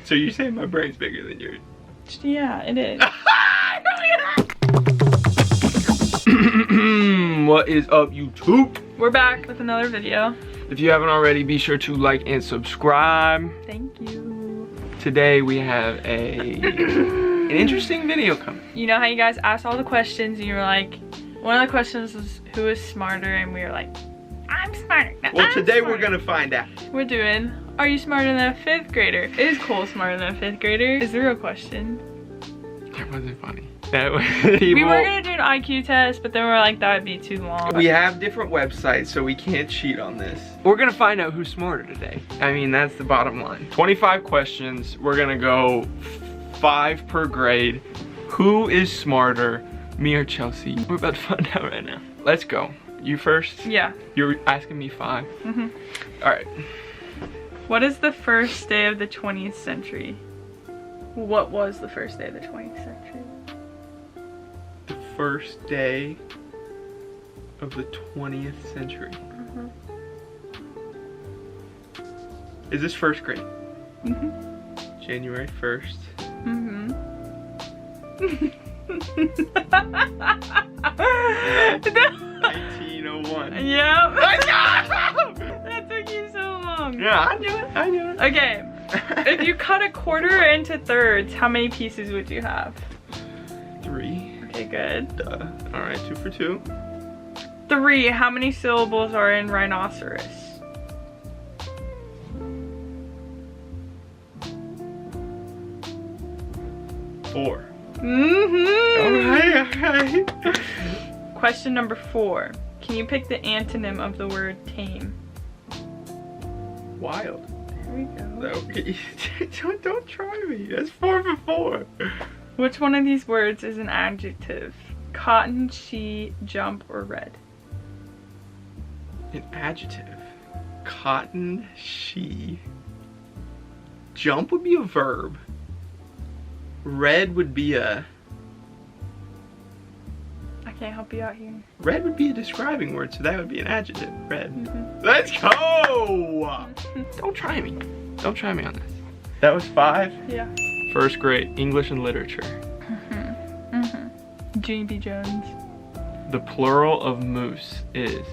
So you're saying my brain's bigger than yours? Yeah, it is. What is up, YouTube? We're back with another video. If you haven't already, be sure to like and subscribe. Thank you. Today we have an interesting video coming. You know how you guys asked all the questions and you were like, one of the questions was who is smarter, and we were like, I'm smarter. No, Well, I'm today smarter. we're gonna find out. We're doing, are you smarter than a 5th grader? Is Cole smarter than a 5th grader? Is the real question. That wasn't funny. That was, We were gonna do an IQ test, but then we were like, that would be too long. We have different websites, so we can't cheat on this. We're gonna find out who's smarter today. I mean, that's the bottom line. 25 questions. We're gonna go 5 per grade. Who is smarter, me or Chelsea? We're about to find out right now. Let's go. You first? Yeah. You're asking me 5? Mm-hmm. All right. What is the first day of the 20th century? What was the first day of the 20th century? The first day of the 20th century. Mm-hmm. Is this first grade? Mm-hmm. January 1st. Mm-hmm. 1901. Yep. That took you so long. Yeah, I knew it. I knew it. Okay. If you cut a quarter into thirds, how many pieces would you have? 3. Okay, good. Duh. All right, 2 for 2. 3. How many syllables are in rhinoceros? 4. Mm-hmm. Alright. Question number 4. Can you pick the antonym of the word tame? Wild. There we go. Don't try me. That's 4 for 4. Which one of these words is an adjective? Cotton, she, jump, or red? An adjective. Cotton, she. Jump would be a verb. Red would be a... I can't help you out here. Red would be a describing word, so that would be an adjective. Red. Mm-hmm. Let's go! Don't try me. Don't try me on this. That was 5? Yeah. First grade, English and literature. Mm-hmm. Mm-hmm. Jimmy B. Jones. The plural of moose is...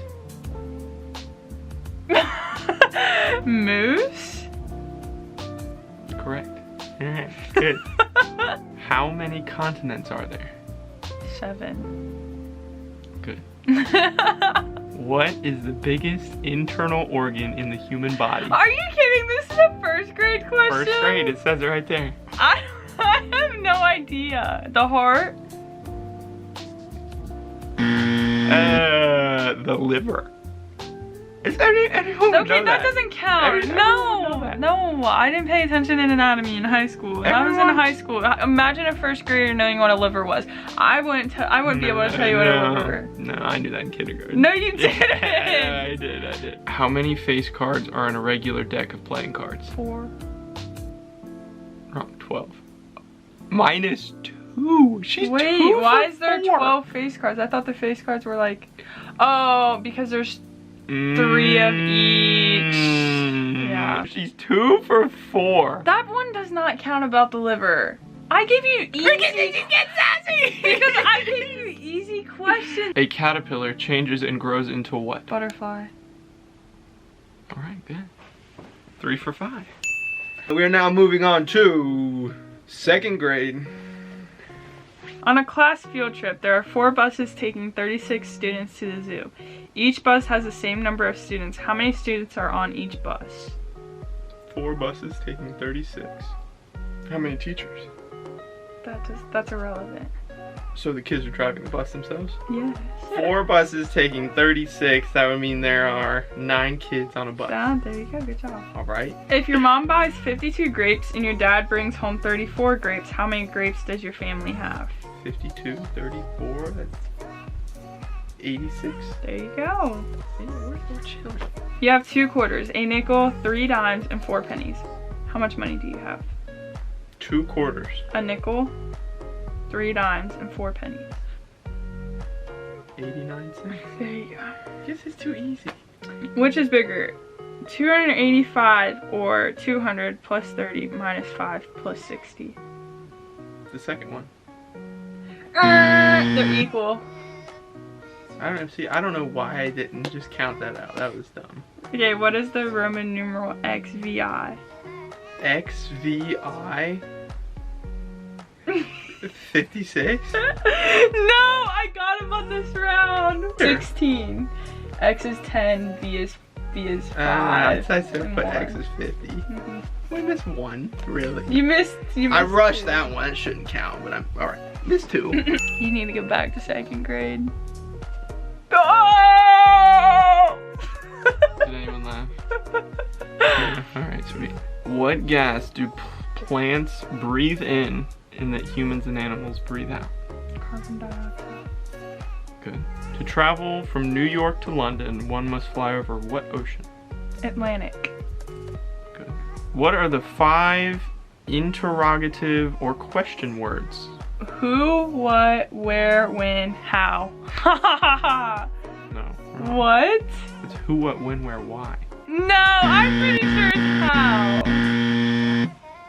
Moose? Correct. Alright, good. How many continents are there? 7. Good. What is the biggest internal organ in the human body? Are you kidding? This is a first grade question? First grade, it says it right there. I have no idea. The heart? The liver. Is anyone Okay, know that doesn't count. Everyone No, know that. no, I didn't pay attention in anatomy in high school. When I was in Everyone- high school. Imagine a first grader knowing what a liver was. I wouldn't be able to tell you what a liver. No, I knew that in kindergarten. No, you didn't. Yeah, I did. How many face cards are in a regular deck of playing cards? 4. Wrong, 12. Minus 2. She's Wait, 2 why for is there 4. 12 face cards? I thought the face cards were like, oh, because there's 3 of each. Yeah. She's 2 for 4. That one does not count about the liver. I gave you easy. Because you get sassy. Because I gave you easy questions. A caterpillar changes and grows into what? Butterfly. Alright, good. 3 for 5. We are now moving on to 2nd grade. On a class field trip, there are 4 buses taking 36 students to the zoo. Each bus has the same number of students. How many students are on each bus? 4 buses taking 36. How many teachers? That's irrelevant. So the kids are driving the bus themselves? Yes. 4 buses taking 36. That would mean there are 9 kids on a bus. There you go. Good job. Alright. If your mom buys 52 grapes and your dad brings home 34 grapes, how many grapes does your family have? 52, 34, that's 86. There you go. Yeah, we're chilling. You have 2 quarters, a nickel, 3 dimes, and 4 pennies. How much money do you have? 2 quarters. A nickel, 3 dimes, and 4 pennies. 89 cents. There you go. This is too easy. Which is bigger, 285 or 200 plus 30 minus 5 plus 60. The second one. They're equal. I don't know why I didn't just count that out. That was dumb. Okay, what is the Roman numeral XVI? XVI? 56? No, I got him on this round. Here. 16. X is 10, B is 5. I said and put 1. X is 50. We missed one, really. You missed I rushed 2. that one. It shouldn't count, but I'm alright. Missed 2. You need to go back to 2nd grade. Oh! Did anyone laugh? Yeah, alright, sweet. What gas do plants breathe in and that humans and animals breathe out? Carbon dioxide. Good. To travel from New York to London, one must fly over what ocean? Atlantic. Good. What are the 5 interrogative or question words? Who, what, where, when, how. Ha ha ha ha. No. wrong. What? It's who, what, when, where, why. No, I'm pretty sure it's how.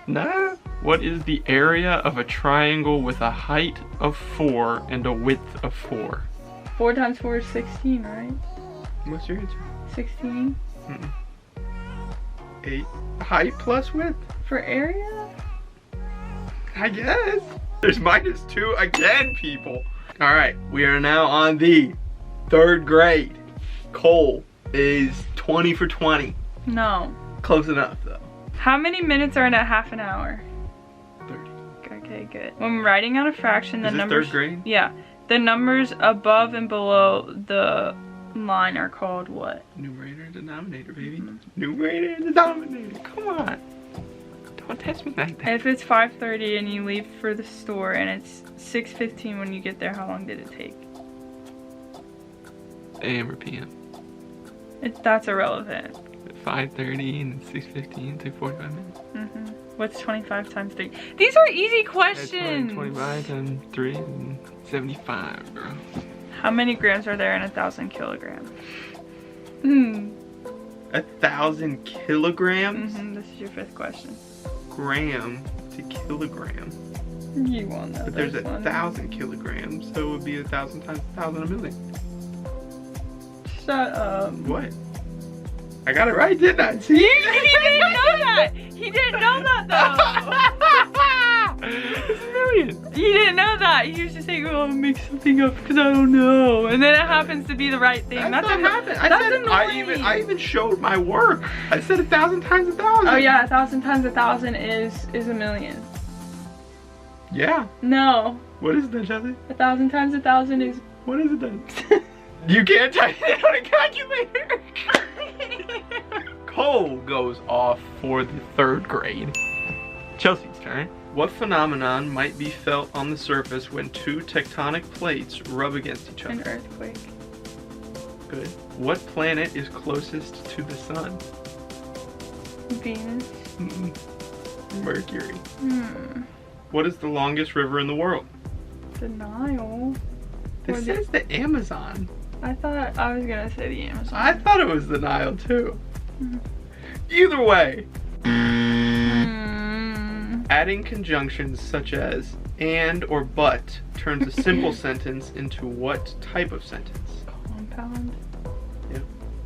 Nah. What is the area of a triangle with a height of 4 and a width of 4? 4 times 4 is 16, right? What's your answer? 16. 8. Height plus width? For area? I guess. There's -2 again, people. Alright, we are now on the 3rd grade. Cole is 20 for 20. No. Close enough, though. How many minutes are in a half an hour? 30. Okay, good. When writing out a fraction, the Is this numbers... 3rd grade? Yeah. The numbers above and below the line are called what? Numerator and denominator, baby. Numerator and denominator. Come on. Don't test me like that. If it's 5:30 and you leave for the store and it's 6:15 when you get there, how long did it take? AM or PM? That's irrelevant. 5:30 and 6:15 took 45 minutes. What's 25 times 3? These are easy That's questions. 25 times 3 and 75, bro. How many grams are there in 1,000 kilograms? 1,000 kilograms? This is your 5th question. Gram to kilogram. You won't know. But there's this one. 1,000 kilograms, so it would be 1,000 times 1,000 a million. Shut up. What? I got it right, didn't I? See? He didn't know that. He didn't know that though. It's a million. He didn't know that. He was just saying, "Oh, make something up because I don't know," and then it happens to be the right thing. That's not happening. I that's said annoying. I even showed my work. I said 1,000 times 1,000. Oh yeah, 1,000 times 1,000 is a million. Yeah. No. What is it then, Chelsea? 1,000 times 1,000 is. What is it then? You can't type it on a calculator. Cole goes off for the 3rd grade. Chelsea's turn. What phenomenon might be felt on the surface when 2 tectonic plates rub against each other? An earthquake. Good. What planet is closest to the sun? Venus. Mercury. What is the longest river in the world? The Nile. This says the Amazon. I thought I was gonna say the Amazon. I thought it was the Nile too. Either way. Adding conjunctions such as and or but turns a simple sentence into what type of sentence? Compound. Yeah.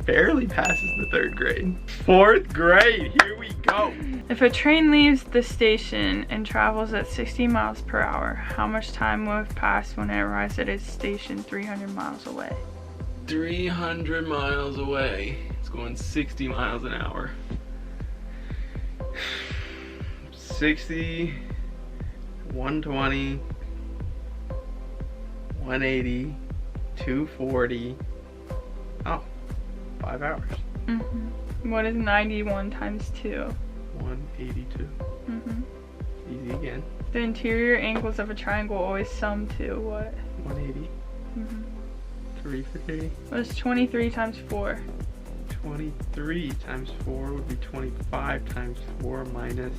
Barely passes the 3rd grade. 4th grade, here we go. If a train leaves the station and travels at 60 miles per hour, how much time will have passed when it arrives at its station 300 miles away? 300 miles away. It's going 60 miles an hour. 60, 120, 180, 240. Oh, 5 hours. What is 91 times 2? 182. Easy again. The interior angles of a triangle always sum to what? 180. 3 for 3. What is 23 times 4? 23 times 4 would be 25 times 4 minus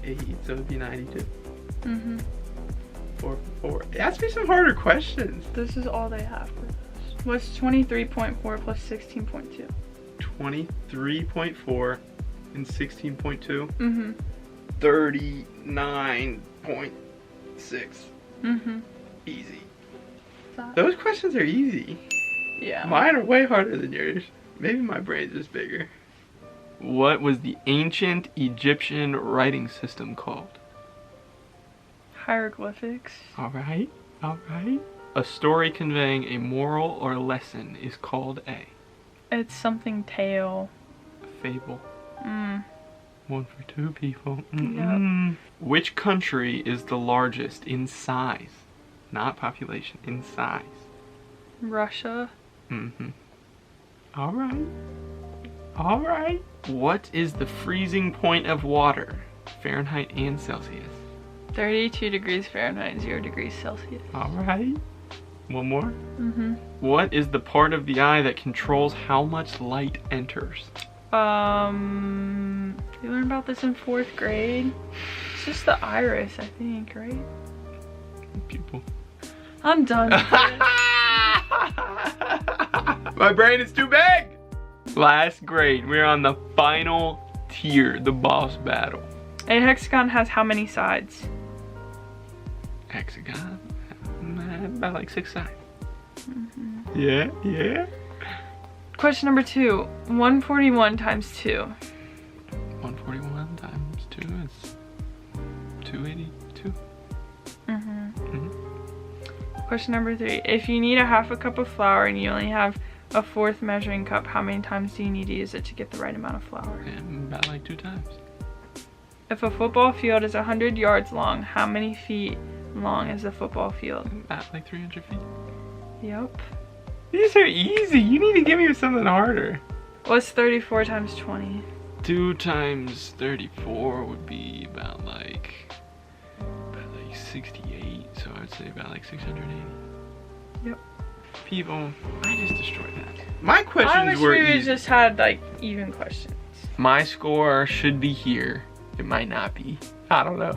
8, so it would be 92. 4 for 4. Ask me some harder questions. This is all they have for this. What's 23.4 plus 16.2? 23.4 and 16.2. Mm-hmm. 39.6. Mm-hmm. Easy. Those questions are easy. Yeah. Mine are way harder than yours. Maybe my brain's just bigger. What was the ancient Egyptian writing system called? Hieroglyphics. Alright, alright. A story conveying a moral or lesson is called a It's something tale. fable. Mm. One for two people. Yep. Which country is the largest in size? Not population, in size. Russia. Mm-hmm. Alright. Alright. What is the freezing point of water? Fahrenheit and Celsius. 32 degrees Fahrenheit, 0 degrees Celsius. Alright. One more. Mm-hmm. What is the part of the eye that controls how much light enters? You learned about this in 4th grade. It's just the iris, I think, right? Pupil. I'm done with this. My brain is too big! Last grade, we're on the final tier, the boss battle. A hexagon has how many sides? Hexagon? About like 6 sides. Yeah, yeah. Question number 2. 141 times 2. 141 times 2 is 282. Question number 3. If you need a half a cup of flour and you only have a 4th measuring cup, how many times do you need to use it to get the right amount of flour? About like 2 times. If a football field is 100 yards long, how many feet long is the football field? About like 300 feet. Yep. These are easy. You need to give me something harder. What's 34 times 20? 2 times 34 would be about like 68. So I would say about like 680. Yep. People, I just destroyed that. My I questions wish were we easy. just had like even questions. My score should be here. It might not be. I don't know.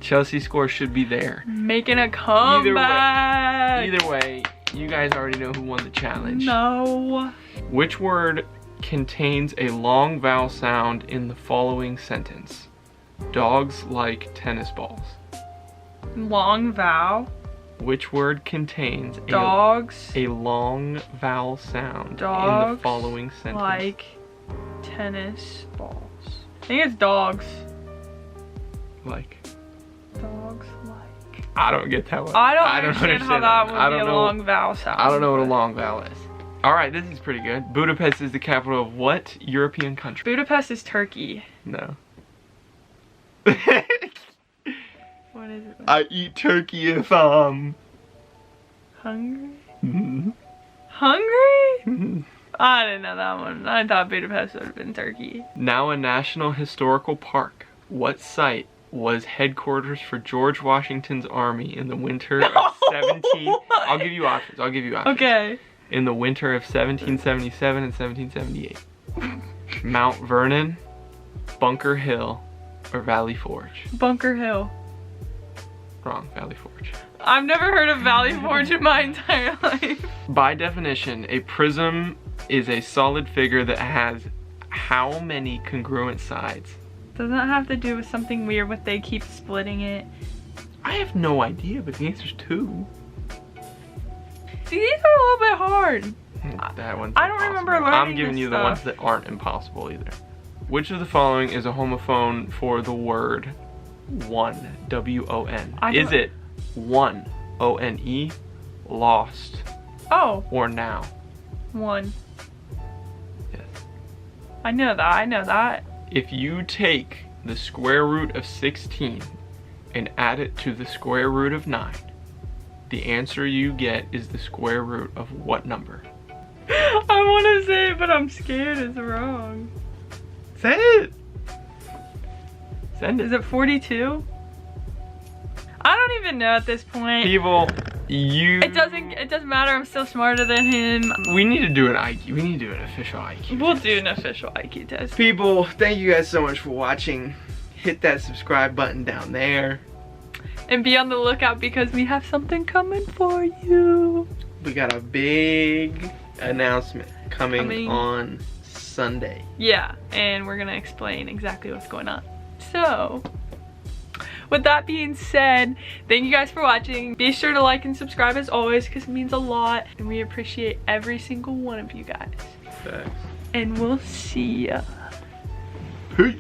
Chelsea's score should be there. Making a comeback. Either way, you guys already know who won the challenge. No. Which word contains a long vowel sound in the following sentence? Dogs like tennis balls. Long vowel. Which word contains Dogs a long vowel sound in the Dogs following sentence? like tennis balls. I think it's dogs. Like. Dogs like. I don't get that one. I don't understand how that I would be don't a know. long vowel sound. I don't know what a long vowel is. Alright, this is pretty good. Budapest is the capital of what European country? Budapest is Turkey. No. What is it? I eat turkey if I'm Hungry? Mhm. Hungry? Mhm. I didn't know that one. I thought Budapest would have been Turkey. Now a national historical park. What site was headquarters for George Washington's army in the winter of 17... I'll give you options. Okay. In the winter of 1777 and 1778. Mount Vernon, Bunker Hill, or Valley Forge? Bunker Hill. Wrong, Valley Forge. I've never heard of Valley Forge in my entire life. By definition, a prism is a solid figure that has how many congruent sides? Doesn't that have to do with something weird with they keep splitting it? I have no idea, but the answer's 2. See, these are a little bit hard. That one's I don't impossible. remember learning I'm giving this you the stuff. ones that aren't impossible either. Which of the following is a homophone for the word one? W-O-N. Is it 1, O-N-E, lost, Oh, or now? 1. Yes. I know that. If you take the square root of 16 and add it to the square root of 9, the answer you get is the square root of what number? I want to say it, but I'm scared it's wrong. Say it! Send Is it 42? I don't even know at this point. People, It doesn't matter, I'm still smarter than him. We need to do an IQ. We need to do an official IQ. We'll do an official IQ test. People, thank you guys so much for watching. Hit that subscribe button down there. And be on the lookout because we have something coming for you. We got a big announcement coming on Sunday. Yeah, and we're gonna explain exactly what's going on. So, with that being said, thank you guys for watching. Be sure to like and subscribe as always because it means a lot and we appreciate every single one of you guys. Thanks. And we'll see ya. Peace.